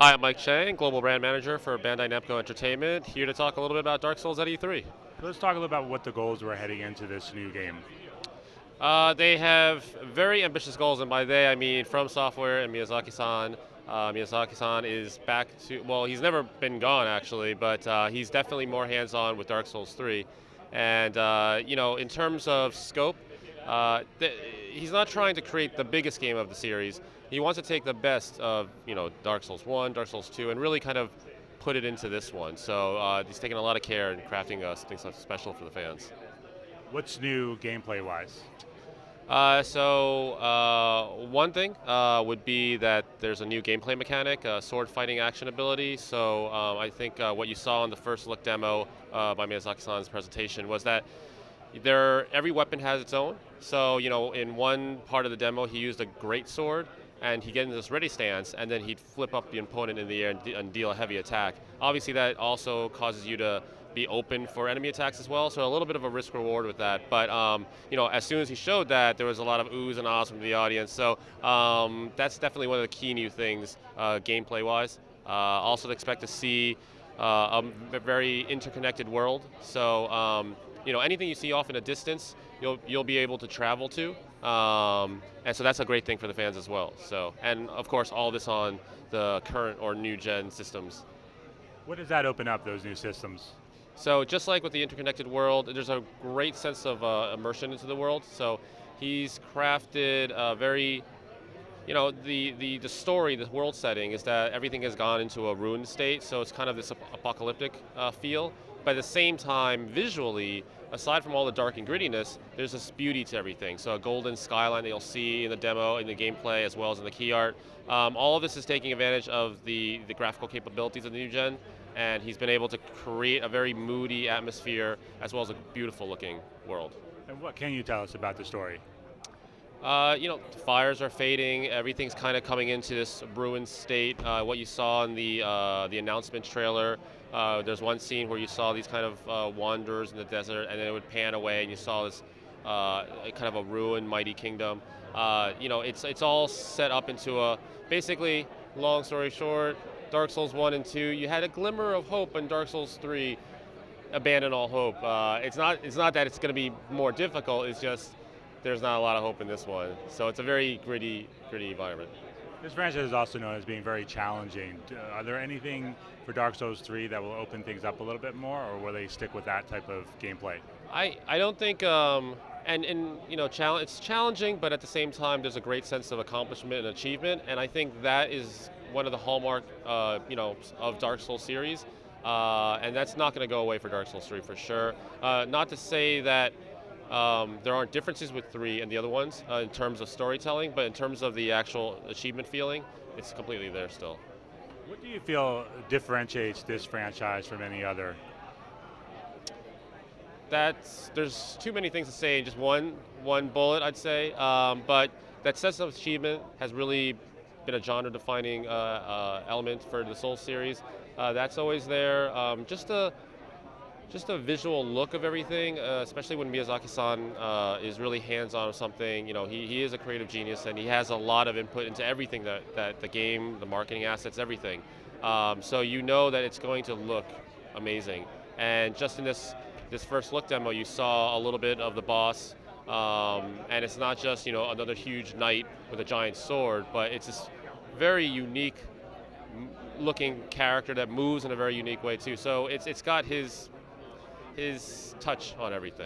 Hi, I'm Mike Chang, Global Brand Manager for Bandai Namco Entertainment, here to talk a little bit about Dark Souls at E3. Let's talk a little about what the goals were heading into this new game. They have very ambitious goals, and by they I mean From Software and Miyazaki-san. Miyazaki-san is back to, well, he's never been gone actually, but he's definitely more hands-on with Dark Souls 3. And, in terms of scope, he's not trying to create the biggest game of the series. He wants to take the best of, Dark Souls 1, Dark Souls 2, and really kind of put it into this one. So he's taking a lot of care in crafting something so special for the fans. What's new gameplay-wise? One thing would be that there's a new gameplay mechanic, sword fighting action ability. So I think what you saw in the first look demo by Miyazaki-san's presentation was that every weapon has its own. So in one part of the demo, he used a great sword, and he'd get into this ready stance, and then he'd flip up the opponent in the air and deal a heavy attack. Obviously, that also causes you to be open for enemy attacks as well, so a little bit of a risk reward with that. But as soon as he showed that, there was a lot of oohs and ahs from the audience. So that's definitely one of the key new things, gameplay-wise. Also, to expect to see a very interconnected world. So anything you see off in a distance, you'll be able to travel to. And so that's a great thing for the fans as well. So, and of course, all this on the current or new gen systems. What does that open up, those new systems? So just like with the interconnected world, there's a great sense of immersion into the world. So he's crafted a very, the story, the world setting is that everything has gone into a ruined state. So it's kind of this apocalyptic feel. But at the same time, visually, aside from all the dark and grittiness, there's this beauty to everything. So a golden skyline that you'll see in the demo, in the gameplay, as well as in the key art. All of this is taking advantage of the graphical capabilities of the new gen, and he's been able to create a very moody atmosphere as well as a beautiful looking world. And what can you tell us about the story? Fires are fading. Everything's kind of coming into this ruined state. What you saw in the announcement trailer, there's one scene where you saw these kind of wanderers in the desert, and then it would pan away, and you saw this kind of a ruined, mighty kingdom. It's all set up into basically, long story short, Dark Souls 1 and 2. You had a glimmer of hope in Dark Souls 3. Abandon all hope. It's not that it's going to be more difficult. It's just there's not a lot of hope in this one. So it's a very gritty environment. This franchise is also known as being very challenging. Are there anything for Dark Souls 3 that will open things up a little bit more, or will they stick with that type of gameplay? I don't think it's challenging, but at the same time there's a great sense of accomplishment and achievement, and I think that is one of the hallmark of Dark Souls series, and that's not going to go away for Dark Souls 3 for sure. Not to say that there aren't differences with 3 and the other ones in terms of storytelling, but in terms of the actual achievement feeling, it's completely there still. What do you feel differentiates this franchise from any other? There's too many things to say in just one bullet, I'd say, but that sense of achievement has really been a genre-defining element for the Souls series. That's always there. Just a visual look of everything, especially when Miyazaki-san is really hands-on with something. He is a creative genius, and he has a lot of input into everything that the game, the marketing assets, everything. So you know that it's going to look amazing. And just in this first look demo, you saw a little bit of the boss, and it's not just another huge knight with a giant sword, but it's this very unique looking character that moves in a very unique way too. So it's got his touch on everything.